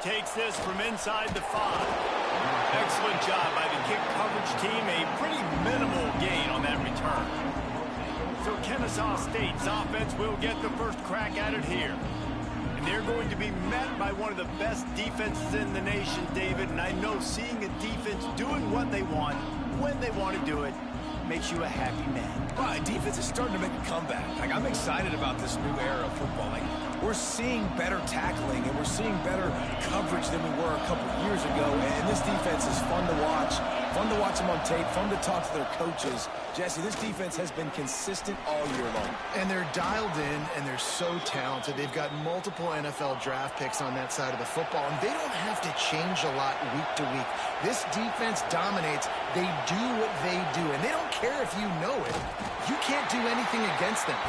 takes this from inside the 5. Excellent job by the kick coverage team. A pretty minimal gain on that return. So Kennesaw State's offense will get the first crack at it here. And they're going to be met by one of the best defenses in the nation, David. And I know seeing a defense doing what they want, when they want to do it, makes you a happy man. Well, defense is starting to make a comeback. Like, I'm excited about this new era of football. Like, we're seeing better tackling and we're seeing better coverage than we were a couple years ago. And this defense is fun to watch them on tape, fun to talk to their coaches. Jesse, this defense has been consistent all year long. And they're dialed in, and they're so talented. They've got multiple NFL draft picks on that side of the football, and they don't have to change a lot week to week. This defense dominates. They do what they do, and they don't care if you know it. You can't do anything against them.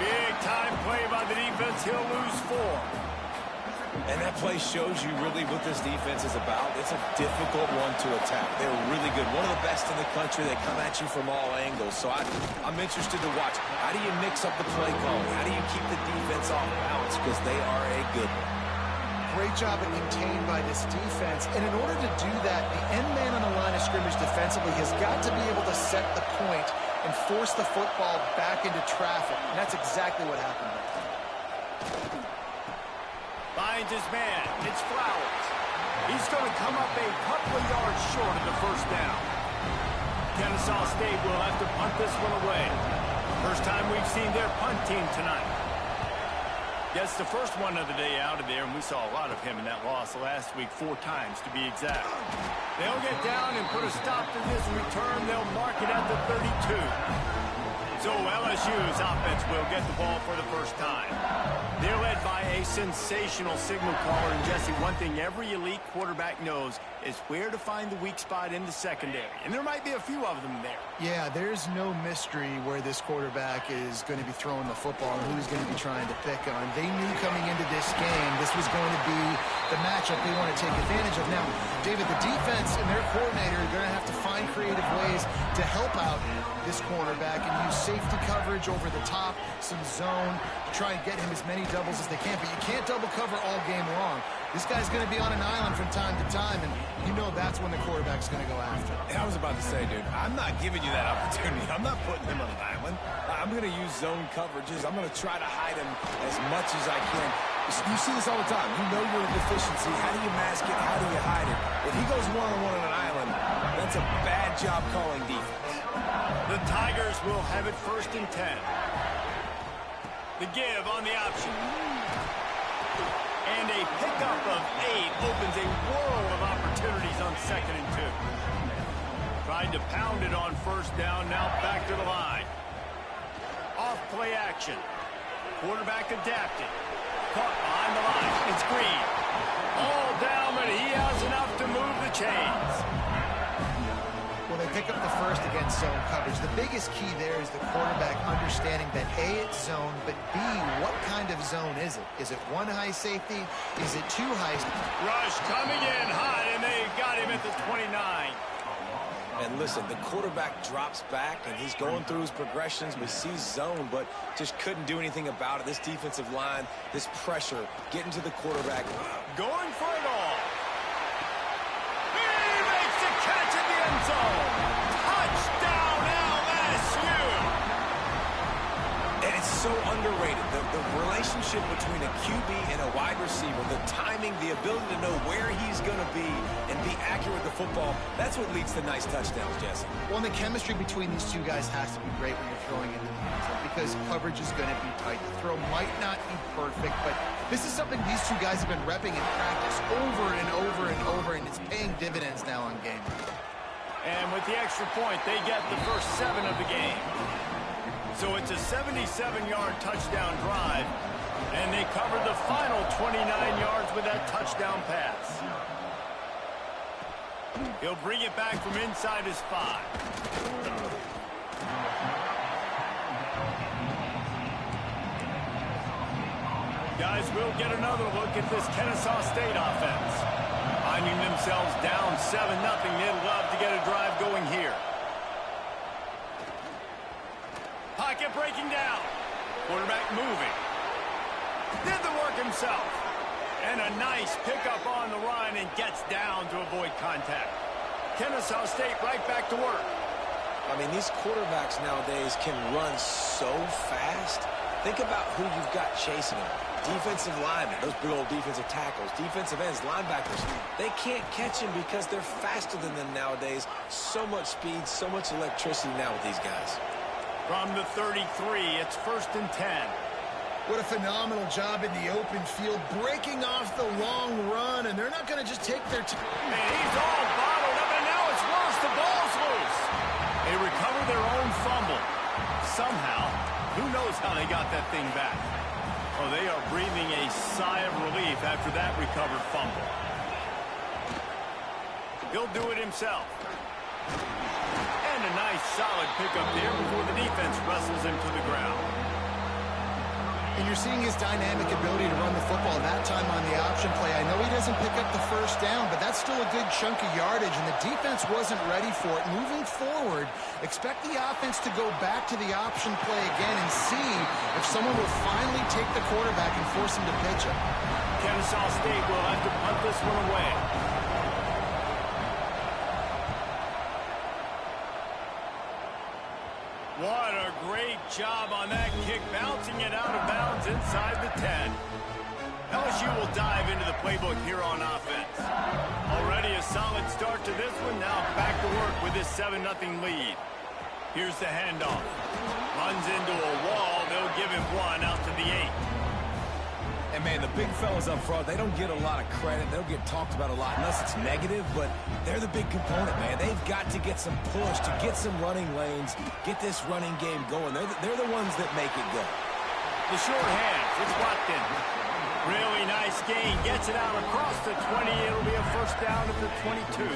Big time play by the defense. He'll lose 4. And that play shows you really what this defense is about. It's a difficult one to attack. They're really good. One of the best in the country. They come at you from all angles. So I'm interested to watch. How do you mix up the play calling? How do you keep the defense off balance? Because they are a good one. Great job at contained by this defense. And in order to do that, the end man on the line of scrimmage defensively has got to be able to set the point and force the football back into traffic. And that's exactly what happened. Finds his man. It's Flowers. He's going to come up a couple of yards short of the first down. Kennesaw State will have to punt this one away. First time we've seen their punt team tonight. Gets the first one of the day out of there, and we saw a lot of him in that loss last week, 4 times to be exact. They'll get down and put a stop to this return. They'll mark it at the 32. So LSU's offense will get the ball for the first time. They're led by a sensational signal caller. And, Jesse, one thing every elite quarterback knows is where to find the weak spot in the secondary. And there might be a few of them there. Yeah, there's no mystery where this quarterback is going to be throwing the football and who he's going to be trying to pick on. They knew coming into this game this was going to be the matchup they want to take advantage of. Now, David, the defense and their coordinator are going to have to find creative ways to help out this cornerback and use safety coverage over the top, some zone, to try and get him as many doubles as they can. But you can't double cover all game long. This guy's going to be on an island from time to time, and you know that's when the quarterback's going to go after. I was about to say, dude, I'm not giving you that opportunity. I'm not putting him on an island. I'm going to use zone coverages. I'm going to try to hide him as much as I can. You see this all the time. You know your deficiency. How do you mask it? How do you hide it? If he goes one-on-one on an island, that's a bad job calling defense. The Tigers will have it 1st and 10. The give on the option. And a pickup of 8 opens a world of opportunities on 2nd and 2. Tried to pound it on 1st down, now back to the line. Off play action. Quarterback adapted. Caught behind the line. It's Green. All down, but he has enough to move the chains. Well, they pick up the 1st against zone coverage. The biggest key there is the quarterback understanding that A, it's zone, but B, what kind of zone is it? Is it 1 high safety? Is it 2 high? Rush coming in high, and they got him at the 29. And listen, the quarterback drops back, and he's going through his progressions. We see zone, but just couldn't do anything about it. This defensive line, this pressure, getting to the quarterback. Going for it all. He makes the catch in the end zone. Touchdown, LSU. And it's so underrated. The relationship between a QB and a wide receiver, the timing, the ability to know where he's going to be and be accurate with the football, that's what leads to nice touchdowns, Jesse. Well, and the chemistry between these two guys has to be great when you're throwing into the end zone because coverage is going to be tight. The throw might not be perfect, but this is something these two guys have been repping in practice over and over and over, and it's paying dividends now on game. And with the extra point, they get the first 7 of the game. So it's a 77-yard touchdown drive, and they covered the final 29 yards with that touchdown pass. He'll bring it back from inside his 5. Guys, we'll get another look at this Kennesaw State offense. Finding themselves down 7-0, they'd love to get a drive going here. Pocket breaking down. Quarterback moving. Did the work himself. And a nice pickup on the run and gets down to avoid contact. Kennesaw State right back to work. I mean, these quarterbacks nowadays can run so fast. Think about who you've got chasing them. Defensive linemen, those big old defensive tackles, defensive ends, linebackers. They can't catch them because they're faster than them nowadays. So much speed, so much electricity now with these guys. From the 33, it's 1st and 10. What a phenomenal job in the open field, breaking off the long run, and they're not going to just take their time. And he's all bottled up, and now it's worse. The ball's loose. They recover their own fumble. Somehow, who knows how they got that thing back. Oh, they are breathing a sigh of relief after that recovered fumble. He'll do it himself. And a nice solid pickup there before the defense wrestles him to the ground. And you're seeing his dynamic ability to run the football that time on the option play. I know he doesn't pick up the first down, but that's still a good chunk of yardage, and the defense wasn't ready for it. Moving forward, expect the offense to go back to the option play again and see if someone will finally take the quarterback and force him to pitch it. Kennesaw State will have to punt this one away. What a great job on that kick, bouncing it out of bounds inside the 10. LSU will dive into the playbook here on offense. Already a solid start to this one, now back to work with this 7-0 lead. Here's the handoff. Runs into a wall, they'll give him one out to the 8. And, man, the big fellas up front, they don't get a lot of credit. They don't get talked about a lot unless it's negative, but they're the big component, man. They've got to get some push, to get some running lanes, get this running game going. They're the ones that make it go. The short hands, it's Watkin. Really nice gain, gets it out across the 20. It'll be a first down at the 22.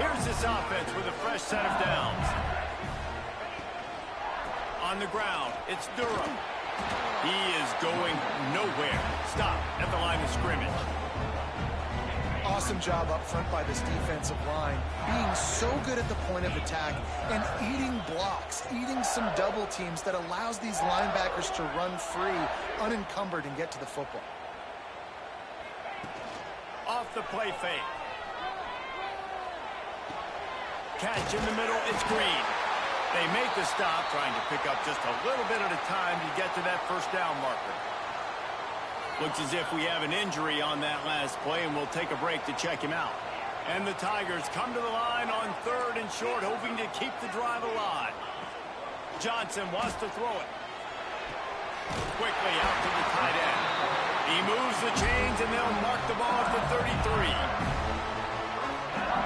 Here's this offense with a fresh set of downs. On the ground, it's Durham. He is going nowhere. Stop at the line of scrimmage. Awesome job up front by this defensive line, being so good at the point of attack and eating blocks, eating some double teams that allows these linebackers to run free, unencumbered, and get to the football. Off the play fake. Catch in the middle, it's Green. They make the stop, trying to pick up just a little bit at a time to get to that first down marker. Looks as if we have an injury on that last play, and we'll take a break to check him out. And the Tigers come to the line on 3rd and short, hoping to keep the drive alive. Johnson wants to throw it. Quickly out to the tight end. He moves the chains, and they'll mark the ball at the 33.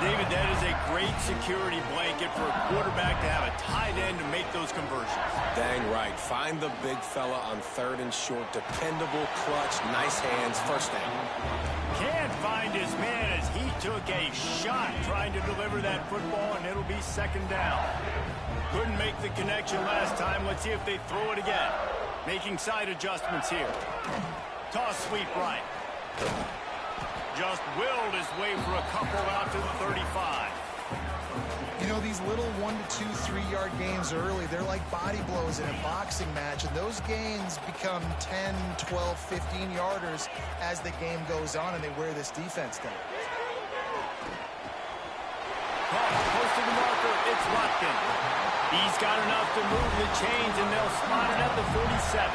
David, that is a great security blanket for a quarterback to have a tight end to make those conversions. Dang right. Find the big fella on 3rd and short. Dependable, clutch, nice hands, first down. Can't find his man as he took a shot trying to deliver that football, and it'll be 2nd down. Couldn't make the connection last time. Let's see if they throw it again. Making side adjustments here. Toss sweep right. Just willed his way for a couple out to the 35. You know, these little 1 to 2, 3-yard gains early, they're like body blows in a boxing match, and those gains become 10, 12, 15-yarders as the game goes on, and they wear this defense down. Close to the marker, it's Watkin. He's got enough to move the chains, and they'll spot it at the 47.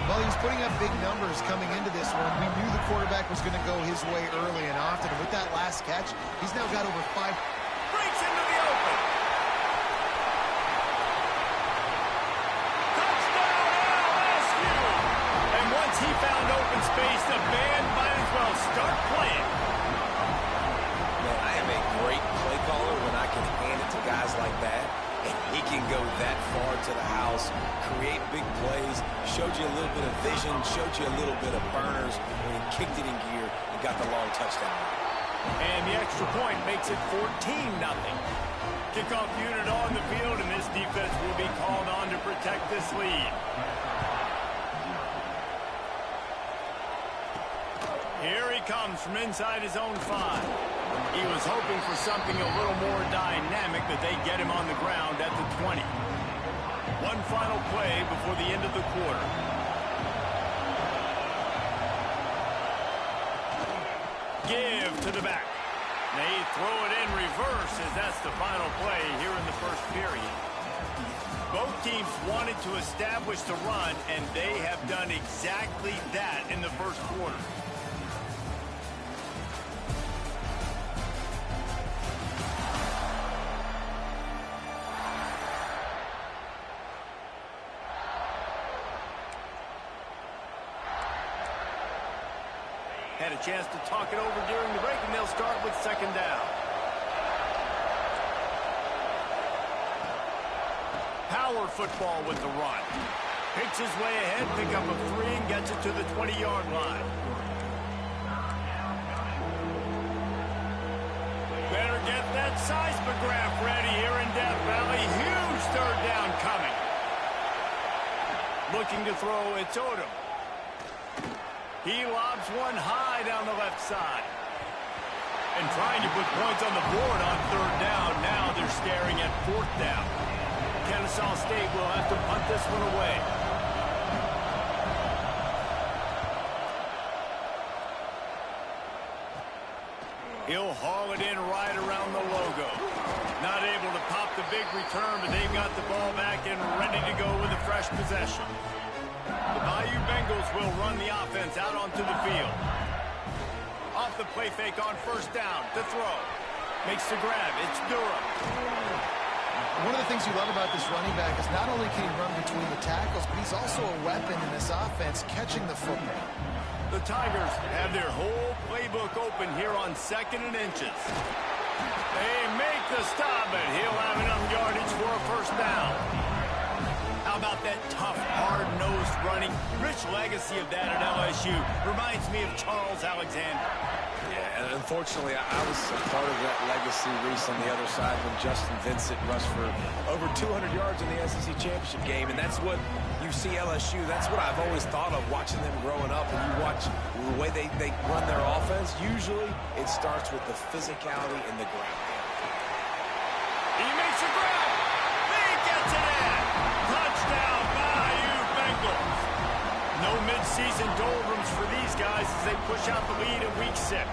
Well, he's putting up big numbers coming into this one. We knew the quarterback was going to go his way early and often. And with that last catch, he's now got over 5. Breaks into the open. Touchdown, LSU! And once he found open space, the band might as well start playing. Man, I am a great play caller when I can hand it to guys like that. And he can go that far to the house, create big plays, showed you a little bit of vision, showed you a little bit of burners when he kicked it in gear and got the long touchdown. And the extra point makes it 14-0. Kickoff unit on the field, and this defense will be called on to protect this lead. Here he comes from inside his own 5. He was hoping for something a little more dynamic, but they get him on the ground at the 20. One final play before the end of the quarter. give to the back. They throw it in reverse as that's the final play here in the first period. Both teams wanted to establish the run, and they have done exactly that in the first quarter. Had a chance to talk it over during the break, and they'll start with second down. Power football with the run. Picks his way ahead, pick up a 3, and gets it to the 20-yard line. Better get that seismograph ready here in Death Valley. Huge third down coming. Looking to throw, it's Odom. He lobs one high down the left side. And trying to put points on the board on third down. Now they're staring at fourth down. Kennesaw State will have to punt this one away. He'll haul it in right around the logo. Not able to pop the big return, but they've got the ball back and ready to go with a fresh possession. The Bayou Bengals will run the offense out onto the field. Off the play fake on first down. To throw. Makes the grab. It's Durham. One of the things you love about this running back is not only can he run between the tackles, but he's also a weapon in this offense, catching the football. The Tigers have their whole playbook open here on 2nd and inches. They make the stop, but he'll have enough yardage for a first down. How about that tough, hard-nosed running? Rich legacy of that at LSU. Reminds me of Charles Alexander. Yeah, and unfortunately, I was a part of that legacy, Reese, on the other side when Justin Vincent rushed for over 200 yards in the SEC Championship game, and that's what you see LSU. That's what I've always thought of watching them growing up, and you watch the way they run their offense. Usually, it starts with the physicality in the ground. He makes a grab. He gets it in. Touchdown, Bayou Bengals. No mid-season doldrums for these guys as they push out the lead in Week 6.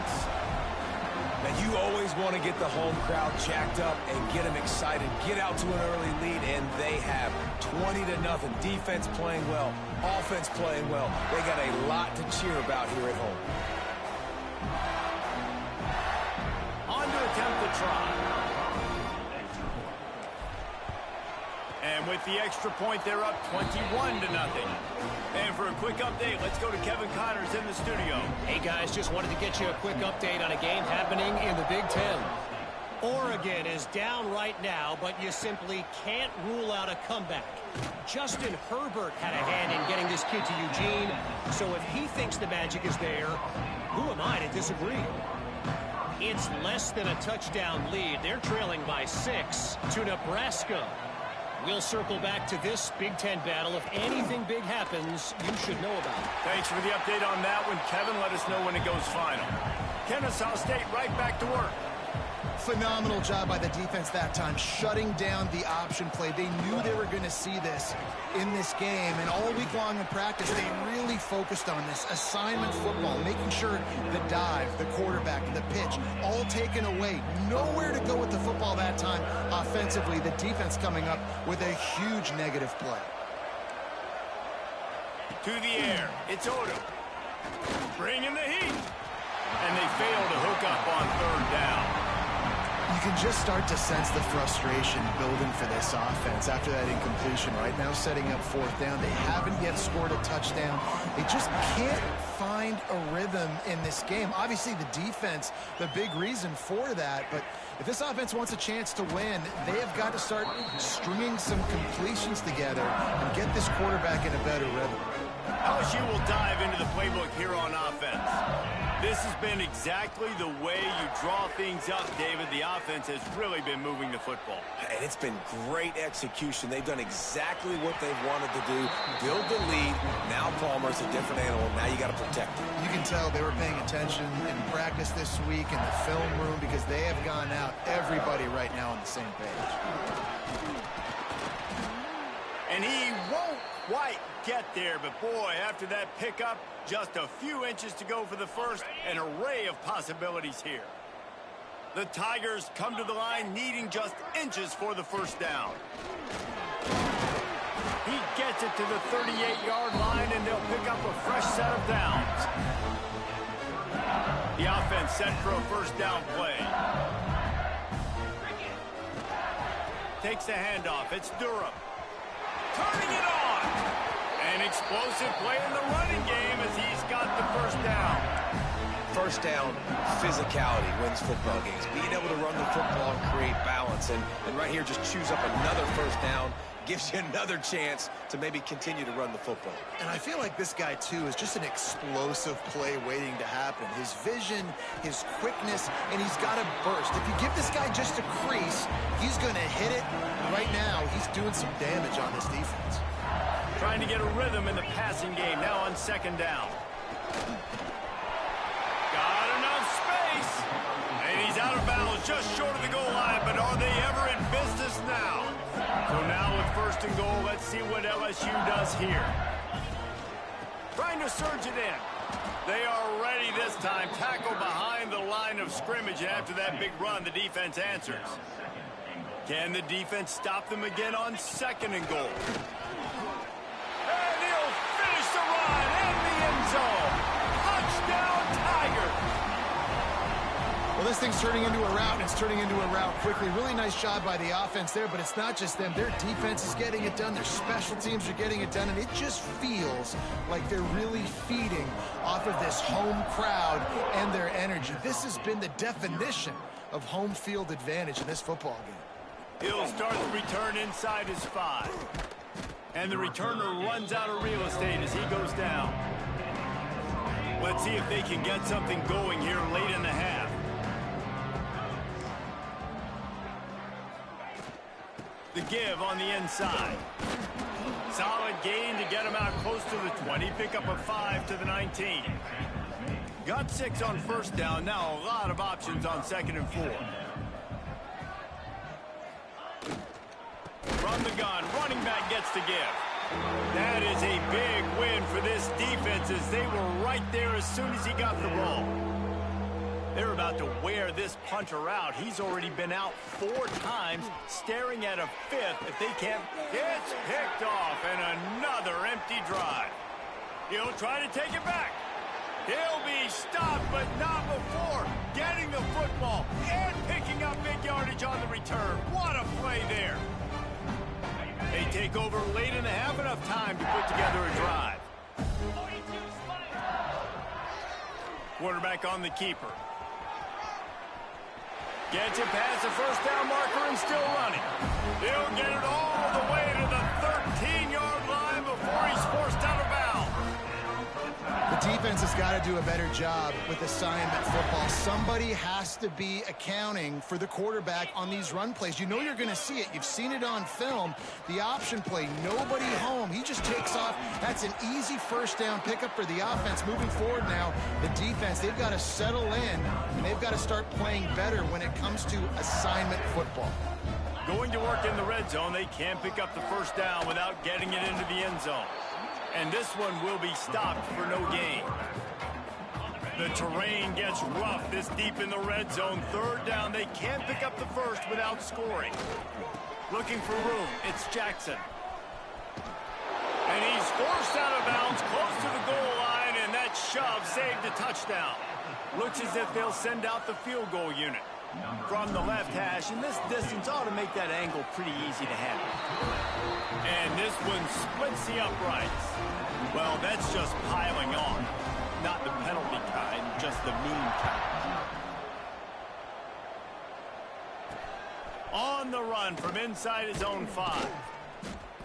Now, you always want to get the home crowd jacked up and get them excited. Get out to an early lead, and they have 20-0. Defense playing well. Offense playing well. They got a lot to cheer about here at home. On to attempt the try. And with the extra point, they're up 21-0. And for a quick update, let's go to Kevin Connors in the studio. Hey, guys, just wanted to get you a quick update on a game happening in the Big Ten. Oregon is down right now, but you simply can't rule out a comeback. Justin Herbert had a hand in getting this kid to Eugene, so if he thinks the magic is there, who am I to disagree? It's less than a touchdown lead. They're trailing by 6 to Nebraska. We'll circle back to this Big Ten battle. If anything big happens, you should know about it. Thanks for the update on that one, Kevin. Let us know when it goes final. Kennesaw State right back to work. Phenomenal job by the defense that time, shutting down the option play. They knew they were going to see this in this game, and all week long in practice, they really focused on this assignment football, making sure the dive, the quarterback, the pitch, all taken away. Nowhere to go with the football that time offensively. The defense coming up with a huge negative play. To the air, it's Odom. Bringing the heat. And they fail to hook up on third down. You can just start to sense the frustration building for this offense after that incompletion. Right now setting up fourth down. They haven't yet scored a touchdown. They just can't find a rhythm in this game. Obviously the defense, the big reason for that, but if this offense wants a chance to win, they have got to start stringing some completions together and get this quarterback in a better rhythm. LSU will dive into the playbook here on offense. This has been exactly the way you draw things up, David. The offense has really been moving the football. And it's been great execution. They've done exactly what they've wanted to do. Build the lead. Now Palmer's a different animal. Now you got to protect him. You can tell they were paying attention in practice this week in the film room because they have gone out, everybody right now on the same page. And he won't quite get there, but boy, after that pickup, just a few inches to go for the first. An array of possibilities here. The Tigers come to the line needing just inches for the first down. He gets it to the 38-yard line, and they'll pick up a fresh set of downs. The offense set for a first down play. Takes the handoff. It's Durham. Turning it on. An explosive play in the running game as he's got the first down. First down, physicality wins football games. Being able to run the football and create balance. And right here, just choose up another first down. Gives you another chance to maybe continue to run the football. And I feel like this guy, too, is just an explosive play waiting to happen. His vision, his quickness, and he's got a burst. If you give this guy just a crease, he's going to hit it. Right now, he's doing some damage on this defense. Trying to get a rhythm in the passing game now on second down. Got enough space. And he's out of bounds just short of the goal line, but are they ever in business now? So now with first and goal, let's see what LSU does here. Trying to surge it in. They are ready this time. Tackle behind the line of scrimmage, and after that big run, the defense answers. Can the defense stop them again on second and goal? And he'll finish the run in the end zone. Touchdown, Tigers! Well, this thing's turning into a rout, and it's turning into a rout quickly. Really nice job by the offense there, but it's not just them. Their defense is getting it done. Their special teams are getting it done, and it just feels like they're really feeding off of this home crowd and their energy. This has been the definition of home field advantage in this football game. He'll start the return inside his 5. And the returner runs out of real estate as he goes down. Let's see if they can get something going here late in the half. The give on the inside. Solid gain to get him out close to the 20. Pick up a 5 to the 19. Got 6 on first down. Now a lot of options on second and 4. From the gun, running back gets the give. That is a big win for this defense as they were right there as soon as he got the ball. They're about to wear this punter out. He's already been out 4 times, staring at a 5th if they can't. It's picked off, and another empty drive. He'll try to take it back. He'll be stopped, but not before getting the football and picking up big yardage on the return. What a play there. They take over late in the half, enough time to put together a drive. Quarterback on the keeper. Gets it past the first down marker and still running. He'll get it all the way to the 13-yard line before he's forced out of bounds. The defense has got to do a better job with assignment football. Somebody has to be accounting for the quarterback on these run plays. You know you're going to see it. You've seen it on film. The option play, nobody home. He just takes off. That's an easy first down pickup for the offense. Moving forward now, the defense, they've got to settle in, and they've got to start playing better when it comes to assignment football. Going to work in the red zone, they can't pick up the first down without getting it into the end zone. And this one will be stopped for no gain. The terrain gets rough this deep in the red zone. Third down, they can't pick up the first without scoring. Looking for room, it's Jackson. And he's forced out of bounds close to the goal line, and that shove saved a touchdown. Looks as if they'll send out the field goal unit. From the left hash, and this distance ought to make that angle pretty easy to handle. And this one splits the uprights. Well, that's just piling on. Not the penalty kind, just the mean kind. On the run from inside his own 5.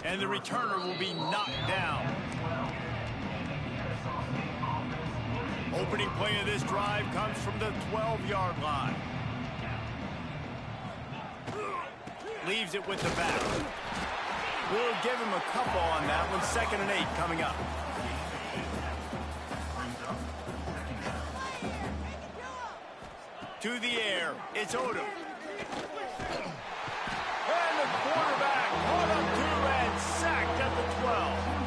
And the returner will be knocked down. Opening play of this drive comes from the 12-yard line. Leaves it with the back. We'll give him a couple on that one. 2nd and 8 coming up. To the air. It's Odom. And the quarterback caught up to and sacked at the 12.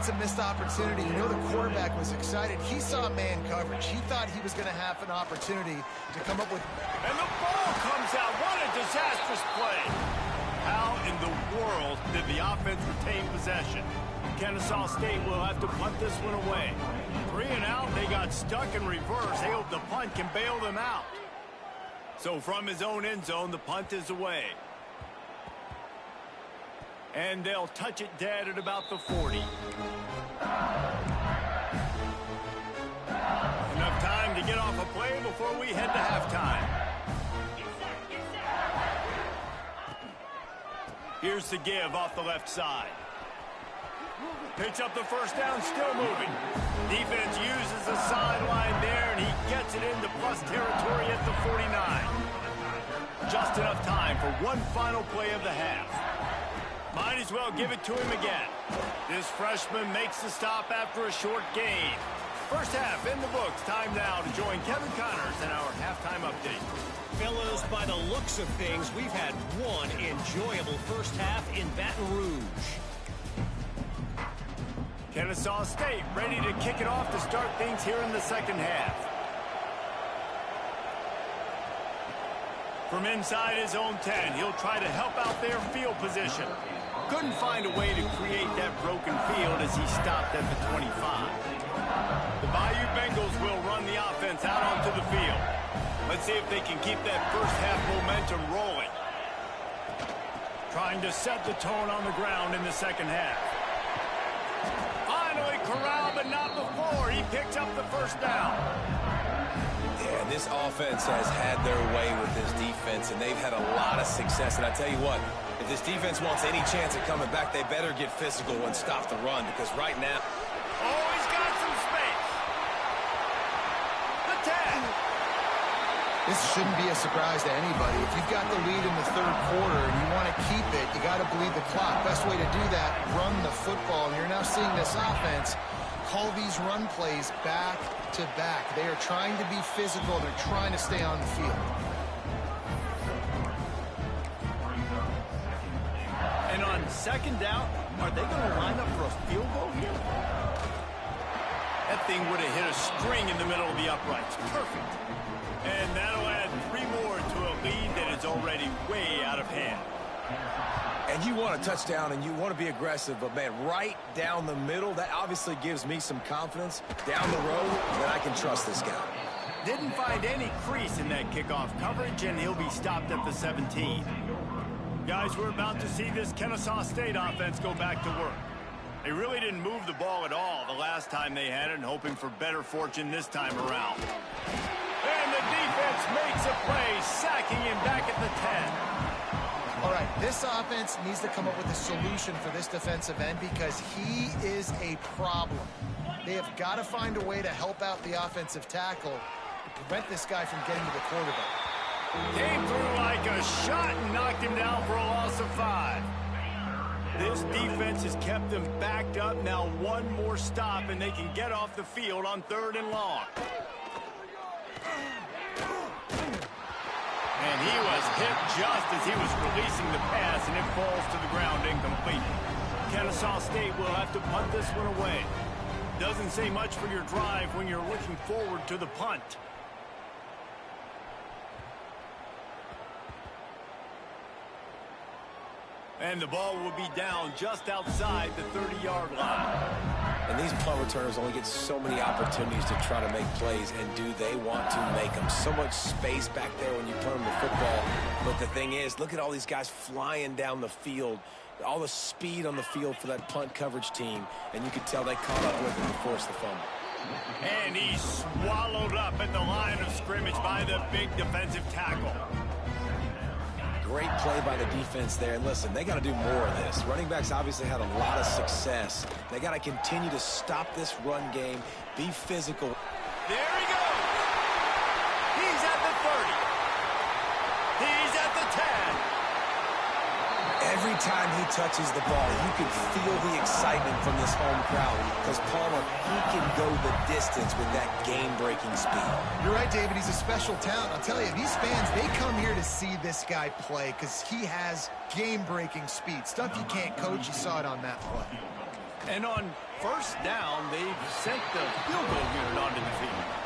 that's a missed opportunity. You know the quarterback was excited. He saw man coverage. He thought he was going to have an opportunity to come up with... And the ball comes out. What a disastrous play. How in the world did the offense retain possession? Kennesaw State will have to punt this one away. 3 and out, they got stuck in reverse. They hope the punt can bail them out. So from his own end zone, the punt is away. And they'll touch it dead at about the 40. Enough time to get off a play before we head to halftime. Here's the give off the left side. Picks up the first down, still moving. Defense uses the sideline there, and he gets it into plus territory at the 49. Just enough time for one final play of the half. Might as well give it to him again. This freshman makes the stop after a short gain. First half in the books. Time now to join Kevin Connors in our halftime update. Fellows, by the looks of things, we've had one enjoyable first half in Baton Rouge. Kennesaw State ready to kick it off to start things here in the second half. From inside his own 10, he'll try to help out their field position. Couldn't find a way to create that broken field as he stopped at the 25. The Bayou Bengals will run the offense out onto the field. Let's see if they can keep that first half momentum rolling. Trying to set the tone on the ground in the second half. Finally corralled, but not before. He picks up the first down. Yeah, this offense has had their way with this defense, and they've had a lot of success. And I tell you what, if this defense wants any chance at coming back, they better get physical and stop the run, because right now... Oh, he's got some space. The 10. This shouldn't be a surprise to anybody. If you've got the lead in the third quarter and you want to keep it, you got to bleed the clock. Best way to do that, run the football. And you're now seeing this offense call these run plays back to back. They are trying to be physical. They're trying to stay on the field. And on second down, are they going to line up for a field goal here? That thing would have hit a string in the middle of the uprights. Perfect. And that'll add 3 more to a lead that is already way out of hand. And you want a touchdown and you want to be aggressive, but, man, right down the middle, that obviously gives me some confidence down the road that I can trust this guy. Didn't find any crease in that kickoff coverage, and he'll be stopped at the 17. Guys, we're about to see this Kennesaw State offense go back to work. They really didn't move the ball at all the last time they had it, and hoping for better fortune this time around. And the defense makes a play, sacking him back at the 10. All right, this offense needs to come up with a solution for this defensive end because he is a problem. They have got to find a way to help out the offensive tackle to prevent this guy from getting to the quarterback. Came through like a shot and knocked him down for a loss of 5. This defense has kept them backed up. Now one more stop, and they can get off the field on 3rd and long. And he was hit just as he was releasing the pass, and it falls to the ground incomplete. Kennesaw State will have to punt this one away. Doesn't say much for your drive when you're looking forward to the punt. And the ball will be down just outside the 30-yard line. And these punt returners only get so many opportunities to try to make plays, and do they want to make them? So much space back there when you punt them the football. But the thing is, look at all these guys flying down the field, all the speed on the field for that punt coverage team, and you could tell they caught up with him to force the fumble. And he's swallowed up at the line of scrimmage by the big defensive tackle. Great play by the defense there. And listen, they got to do more of this. Running backs obviously had a lot of success. They got to continue to stop this run game, be physical. There he goes. He's at the 30. He's at the 10. Every time he touches the ball, you can feel the excitement from this home crowd because Palmer, he can go the distance with that game-breaking speed. You're right, David. He's a special talent. I'll tell you, these fans, they come here to see this guy play because he has game-breaking speed. Stuff you can't coach. You saw it on that play. And on first down, they've sent the field goal unit onto the field.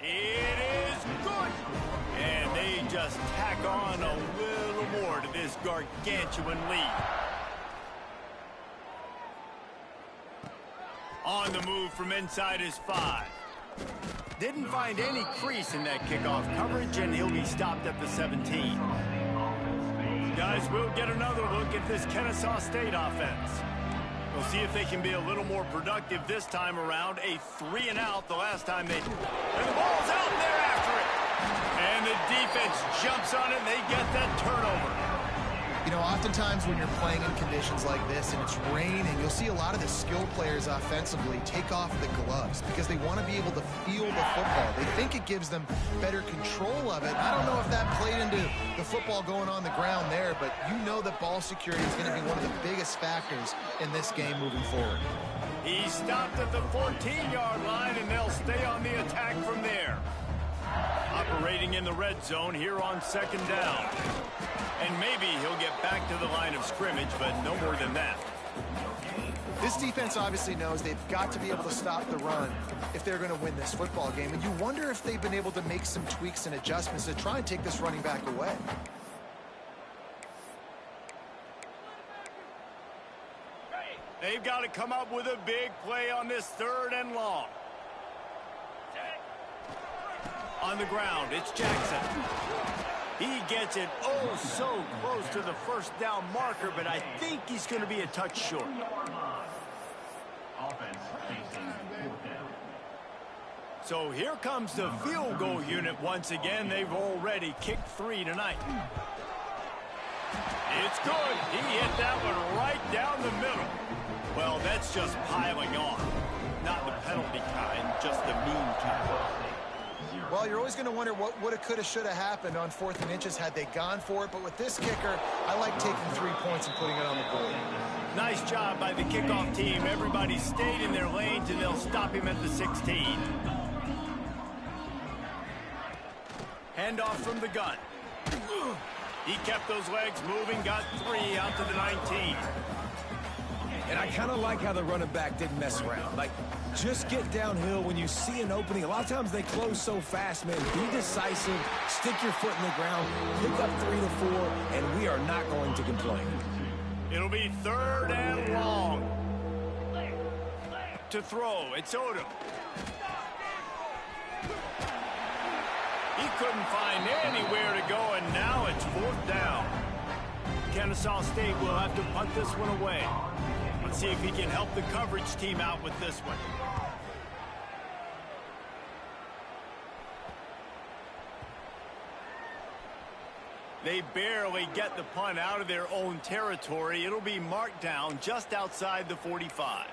It is good. And they just tack on a little little more to this gargantuan lead. On the move from inside his 5. Didn't find any crease in that kickoff coverage, and he'll be stopped at the 17. Guys, we'll get another look at this Kennesaw State offense. We'll see if they can be a little more productive this time around. A 3-and-out the last time they... And the ball's out, and they're after it. And the defense jumps on it, and they get that turnover. You know, oftentimes when you're playing in conditions like this and it's raining, you'll see a lot of the skill players offensively take off the gloves because they want to be able to feel the football. They think it gives them better control of it. I don't know if that played into the football going on the ground there, but you know that ball security is going to be one of the biggest factors in this game moving forward. He stopped at the 14-yard line, and they'll stay on the attack from there. Operating in the red zone here on 2nd down. And maybe he'll get back to the line of scrimmage, but no more than that. This defense obviously knows they've got to be able to stop the run if they're going to win this football game. And you wonder if they've been able to make some tweaks and adjustments to try and take this running back away. They've got to come up with a big play on this 3rd and long. On the ground, it's Jackson. He gets it oh so close to the 1st down marker, but I think he's going to be a touch short. So here comes the field goal unit once again. They've already kicked 3 tonight. It's good. He hit that one right down the middle. Well, that's just piling on. Not the penalty kind, just the mean kind. Well, you're always going to wonder what woulda, coulda, shoulda happened on 4th and inches had they gone for it. But with this kicker, I like taking 3 points and putting it on the board. Nice job by the kickoff team. Everybody stayed in their lanes, and they'll stop him at the 16. Handoff from the gun. He kept those legs moving, got 3 out to the 19. And I kind of like how the running back didn't mess around. Like, just get downhill when you see an opening. A lot of times they close so fast, man. Be decisive, stick your foot in the ground, pick up 3 to 4, and we are not going to complain. It'll be 3rd and long. To throw, it's Odom. He couldn't find anywhere to go, and now it's 4th down. Kennesaw State will have to punt this one away. Let's see if he can help the coverage team out with this one. They barely get the punt out of their own territory. It'll be marked down just outside the 45.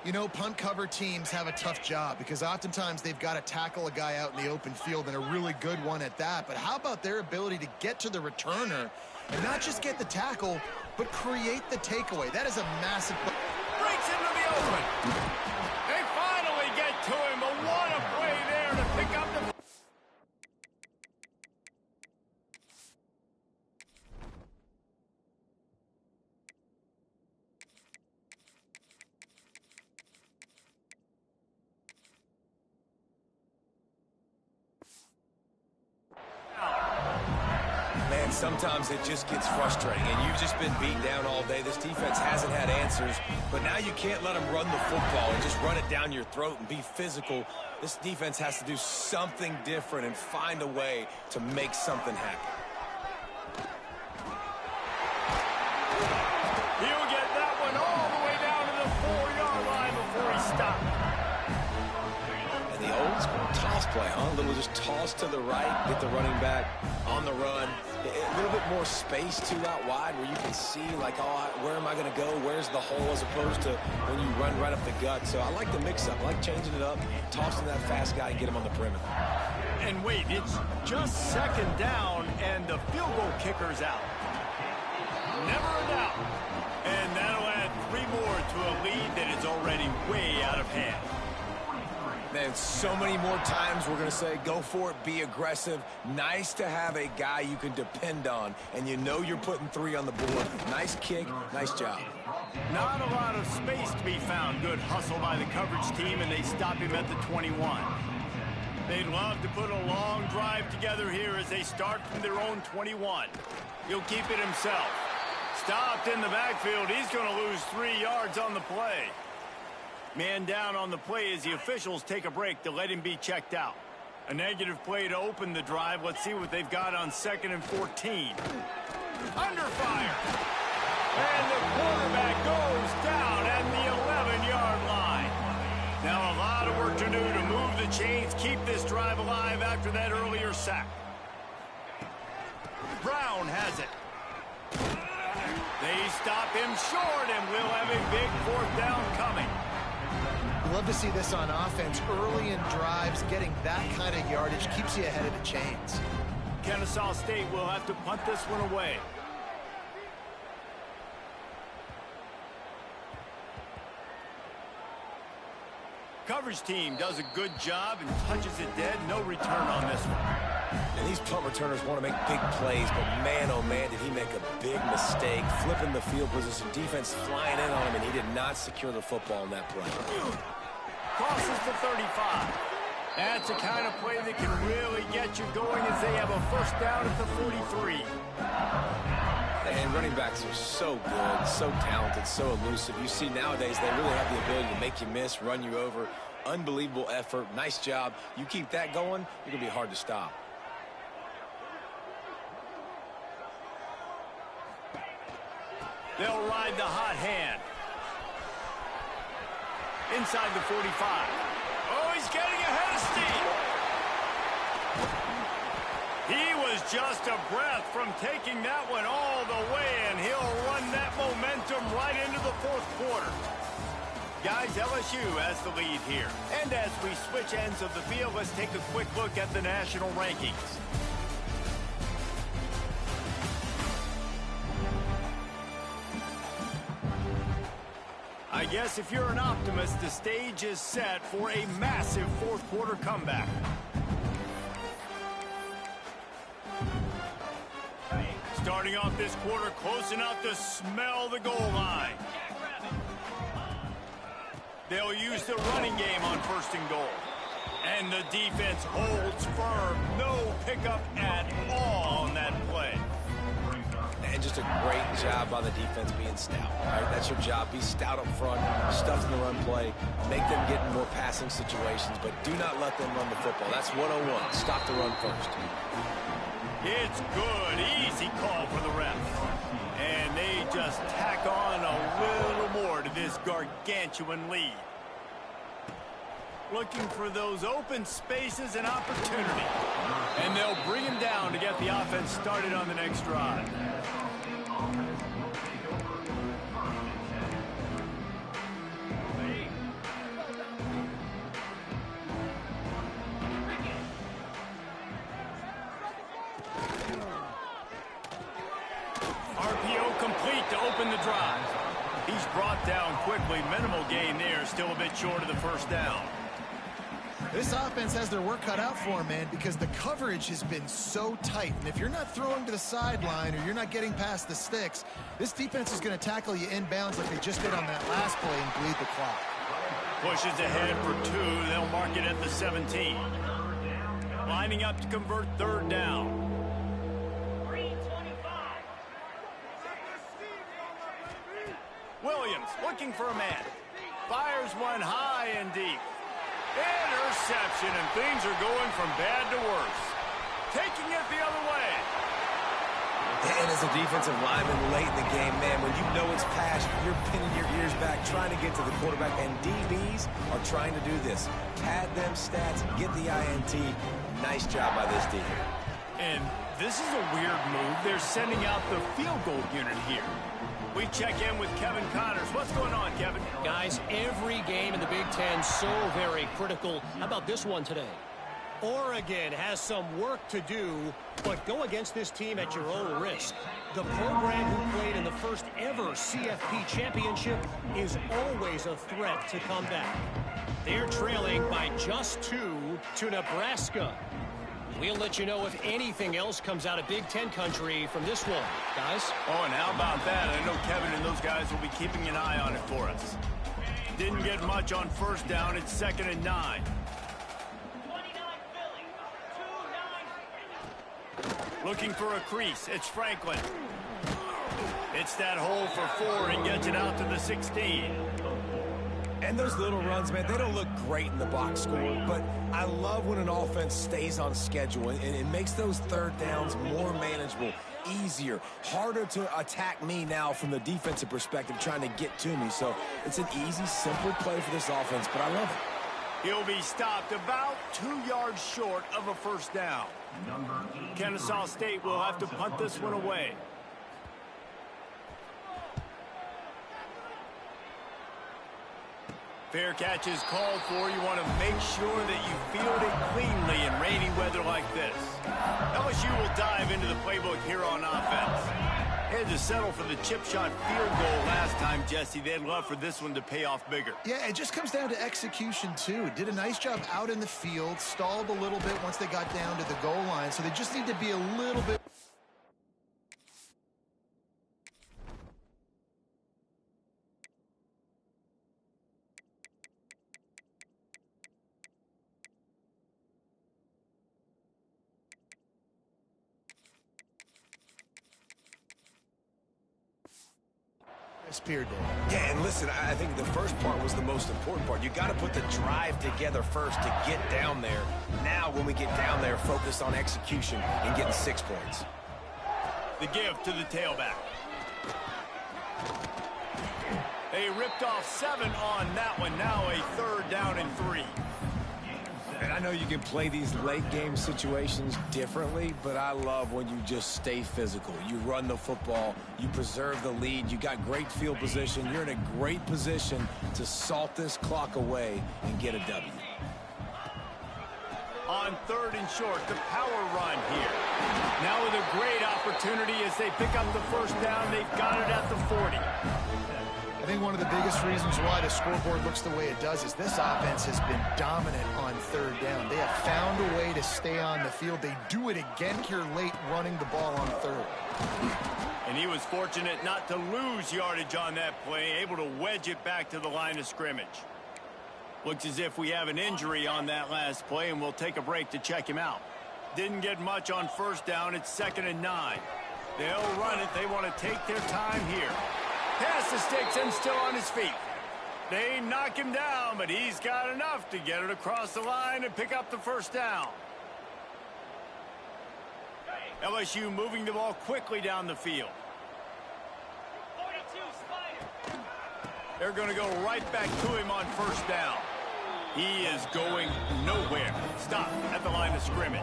You know, punt cover teams have a tough job because oftentimes they've got to tackle a guy out in the open field, and a really good one at that. But how about their ability to get to the returner and not just get the tackle, but create the takeaway? That is a massive... Breaks into the open. They finally get to him, but what a play there to pick up the... Man, sometimes it just gets frustrating, and you've just been beat down all day. This defense hasn't had answers, but now you can't let them run the football and just run it down your throat and be physical. This defense has to do something different and find a way to make something happen. He'll get that one all the way down to the 4-yard line before he stopped. And the old school toss play, huh? A little just toss to the right, get the running back on the run. A little bit more space, too, out wide where you can see, like, oh, where am I going to go? Where's the hole, as opposed to when you run right up the gut. So I like the mix-up. I like changing it up, tossing that fast guy and get him on the perimeter. And wait, it's just 2nd down, and the field goal kicker's out. Never a doubt. And that'll add 3 more to a lead that is already way out of hand. Man, so many more times we're going to say, go for it, be aggressive. Nice to have a guy you can depend on, and you know you're putting 3 on the board. Nice kick, nice job. Not a lot of space to be found. Good hustle by the coverage team, and they stop him at the 21. They'd love to put a long drive together here as they start from their own 21. He'll keep it himself. Stopped in the backfield. He's going to lose 3 yards on the play. Man down on the play as the officials take a break to let him be checked out. A negative play to open the drive. Let's see what they've got on 2nd and 14. Under fire. And the quarterback goes down at the 11-yard line. Now a lot of work to do to move the chains, keep this drive alive after that earlier sack. Brown has it. They stop him short, and we'll have a big 4th down coming. Love to see this on offense. Early in drives, getting that kind of yardage keeps you ahead of the chains. Kennesaw State will have to punt this one away. Coverage team does a good job and touches it dead. No return on this one. And these punt returners want to make big plays, but man, oh man, did he make a big mistake. Flipping the field position, defense flying in on him, and he did not secure the football in that play. Crosses the 35. That's the kind of play that can really get you going as they have a 1st down at the 43. And running backs are so good, so talented, so elusive. You see nowadays they really have the ability to make you miss, run you over. Unbelievable effort. Nice job. You keep that going, you're going to be hard to stop. They'll ride the hot hand. Inside the 45. Oh, he's getting ahead of steam. He was just a breath from taking that one all the way, and he'll run that momentum right into the 4th quarter. Guys, LSU has the lead here. And as we switch ends of the field, let's take a quick look at the national rankings. I guess if you're an optimist, the stage is set for a massive 4th quarter comeback. Starting off this quarter close enough to smell the goal line. They'll use the running game on 1st and goal. And the defense holds firm. No pickup at all on that play. And just a great job by the defense being stout. Right? That's your job. Be stout up front, stuff in the run play, make them get in more passing situations, but do not let them run the football. That's 101. Stop the run first. It's good. Easy call for the ref. And they just tack on a little more to this gargantuan lead. Looking for those open spaces and opportunity. And they'll bring him down to get the offense started on the next drive. RPO complete to open the drive. He's brought down quickly. Minimal gain there. Still a bit short of the 1st down. This offense has their work cut out for them, man, because the coverage has been so tight. And if you're not throwing to the sideline or you're not getting past the sticks, this defense is going to tackle you inbounds like they just did on that last play and bleed the clock. Pushes ahead for 2. They'll mark it at the 17. Lining up to convert 3rd down. Williams looking for a man. Fires one high and deep. Interception, and things are going from bad to worse. Taking it the other way. And as a defensive lineman late in the game, man, when you know it's past, you're pinning your ears back, trying to get to the quarterback, and DBs are trying to do this. Pad them stats, get the INT. Nice job by this D. And this is a weird move. They're sending out the field goal unit here. We check in with Kevin Connors. What's going on, Kevin? Guys, every game in the Big Ten so very critical. How about this one today? Oregon has some work to do, but go against this team at your own risk. The program who played in the first ever CFP championship is always a threat to come back. They're trailing by just 2 to Nebraska. We'll let you know if anything else comes out of Big Ten country from this one, guys. Oh, and how about that? I know Kevin and those guys will be keeping an eye on it for us. Didn't get much on 1st down. It's 2nd and 9. Looking for a crease. It's Franklin. It's that hole for 4 and gets it out to the 16. And those little runs, man, they don't look great in the box score, but I love when an offense stays on schedule, and it makes those third downs more manageable, easier, harder to attack me now from the defensive perspective trying to get to me. So it's an easy, simple play for this offense, but I love it. He'll be stopped about 2 yards short of a first down. Kennesaw State will have to punt this one away. Fair catch is called for. You want to make sure that you field it cleanly in rainy weather like this. LSU will dive into the playbook here on offense. They had to settle for the chip shot field goal last time, Jesse. They'd love for this one to pay off bigger. Yeah, it just comes down to execution, too. Did a nice job out in the field, stalled a little bit once they got down to the goal line, so they just need to be a little bit... Spear day. Yeah, and listen, I think the first part was the most important part. You got to put the drive together first to get down there. Now, when we get down there, focus on execution and getting 6 points. The give to the tailback. They ripped off 7 on that one. Now a 3rd down and 3. And I know you can play these late game situations differently, but I love when you just stay physical. You run the football, you preserve the lead, you got great field position, you're in a great position to salt this clock away and get a W. On 3rd and short, the power run here. Now with a great opportunity as they pick up the first down, they've got it at the 40. I think one of the biggest reasons why the scoreboard looks the way it does is this offense has been dominant on 3rd down. They have found a way to stay on the field. They do it again here late, running the ball on 3rd. And he was fortunate not to lose yardage on that play, able to wedge it back to the line of scrimmage. Looks as if we have an injury on that last play, and we'll take a break to check him out. Didn't get much on 1st down. It's 2nd and 9. They'll run it. They want to take their time here. Pass the sticks and still on his feet. They knock him down, but he's got enough to get it across the line and pick up the first down. LSU moving the ball quickly down the field. They're going to go right back to him on 1st down. He is going nowhere. Stop at the line of scrimmage.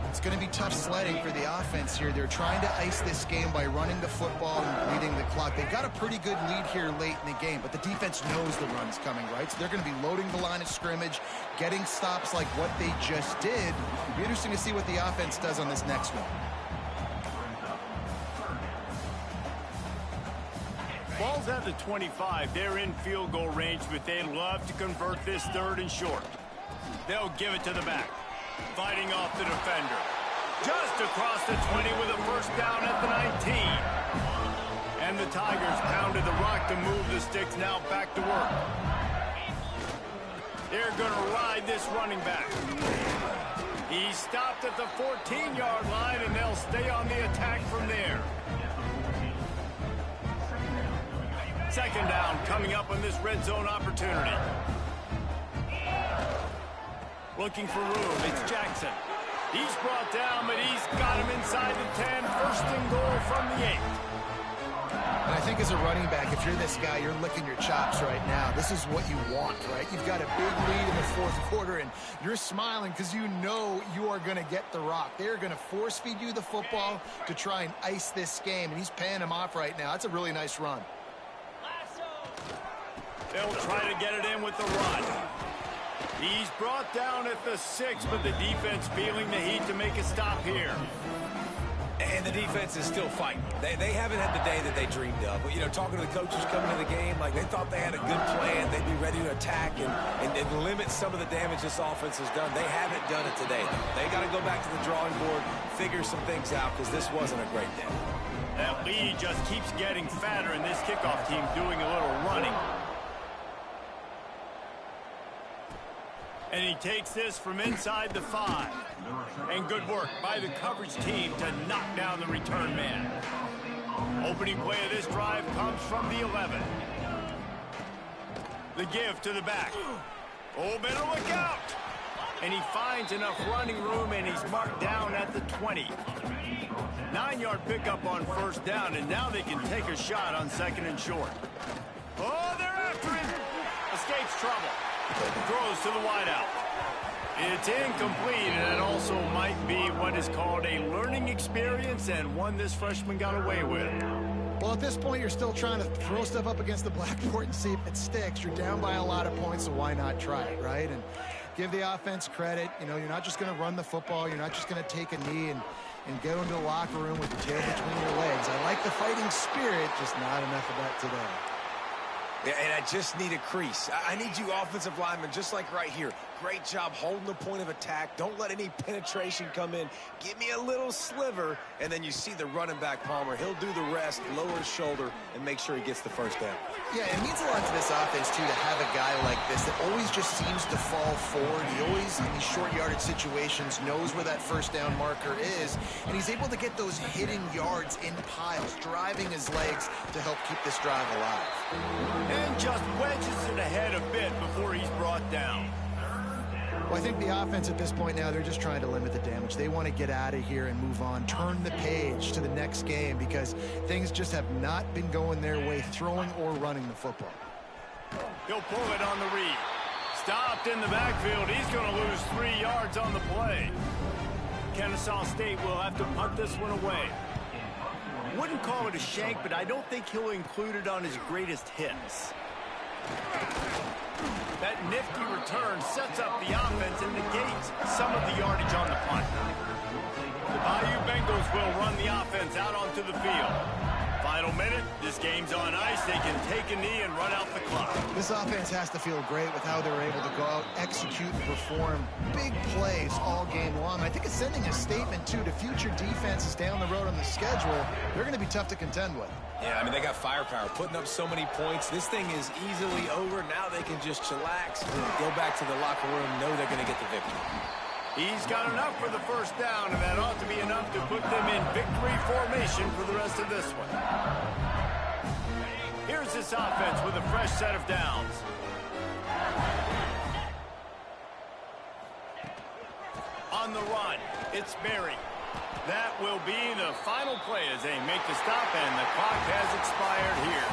It's going to be tough sledding for the offense here. They're trying to ice this game by running the football and bleeding the clock. They've got a pretty good lead here late in the game, but the defense knows the run's coming, right? So they're going to be loading the line of scrimmage, getting stops like what they just did. It'll be interesting to see what the offense does on this next one. Ball's at the 25. They're in field goal range, but they'd love to convert this 3rd and short. They'll give it to the back. Fighting off the defender. Just across the 20 with a first down at the 19. And the Tigers pounded the rock to move the sticks now back to work. They're going to ride this running back. He stopped at the 14-yard line, and they'll stay on the attack from there. 2nd down coming up on this red zone opportunity. Looking for room. It's Jackson. He's brought down, but he's got him inside the 10. 1st and goal from the 8. And I think as a running back, if you're this guy, you're licking your chops right now. This is what you want, right? You've got a big lead in the 4th quarter, and you're smiling because you know you are going to get the rock. They're going to force feed you the football to try and ice this game, and he's paying him off right now. That's a really nice run. They'll try to get it in with the run. He's brought down at the 6, but the defense feeling the heat to make a stop here. And the defense is still fighting. They haven't had the day that they dreamed of. But, you know, talking to the coaches coming to the game, like they thought they had a good plan. They'd be ready to attack and limit some of the damage this offense has done. They haven't done it today. They got to go back to the drawing board, figure some things out, because this wasn't a great day. That lead just keeps getting fatter, and this kickoff team doing a little running. And he takes this from inside the 5. And good work by the coverage team to knock down the return man. Opening play of this drive comes from the 11. The give to the back. Oh, better look out. And he finds enough running room, and he's marked down at the 20. 9-yard pickup on first down, and now they can take a shot on 2nd and short. Oh, they're after him. Escapes trouble. Throws to the wideout. It's incomplete, and it also might be what is called a learning experience, and one this freshman got away with. Well, at this point, you're still trying to throw stuff up against the blackboard and see if it sticks. You're down by a lot of points, so why not try it, right? And give the offense credit. You know, you're not just going to run the football. You're not just going to take a knee and go into the locker room with your tail between your legs. I like the fighting spirit, just not enough of that today. Yeah, and I just need a crease. I need you offensive linemen, just like right here. Great job holding the point of attack. Don't let any penetration come in. Give me a little sliver, and then you see the running back, Palmer. He'll do the rest, lower his shoulder, and make sure he gets the first down. Yeah, it means a lot to this offense, too, to have a guy like this that always just seems to fall forward. He always, in these short yardage situations, knows where that first down marker is, and he's able to get those hidden yards in piles, driving his legs to help keep this drive alive. And just wedges it ahead a bit before he's brought down. Well, I think the offense at this point now, they're just trying to limit the damage. They want to get out of here and move on, turn the page to the next game because things just have not been going their way, throwing or running the football. He'll pull it on the read. Stopped in the backfield. He's going to lose 3 yards on the play. Kennesaw State will have to punt this one away. Wouldn't call it a shank, but I don't think he'll include it on his greatest hits. That nifty return sets up the offense and negates some of the yardage on the punt. The Bayou Bengals will run the offense out onto the field. Final minute, this game's on ice. They can take a knee and run out the clock. This offense has to feel great with how they're able to go out, execute, and perform big plays all game long. I think it's sending a statement, too, to future defenses down the road on the schedule. They're going to be tough to contend with. Yeah, I mean, they got firepower, putting up so many points. This thing is easily over. Now they can just chillax, go back to the locker room, know they're going to get the victory. He's got enough for the first down, and that ought to be enough to put them in victory formation for the rest of this one. Here's this offense with a fresh set of downs. On the run, it's Berry. That will be the final play as they make the stop, and the clock has expired here.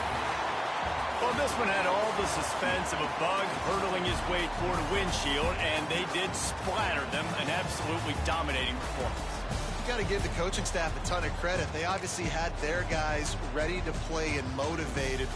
Well, this one had all the suspense of a bug hurtling his way toward a windshield, and they did splatter them, an absolutely dominating performance. You got to give the coaching staff a ton of credit. They obviously had their guys ready to play and motivated.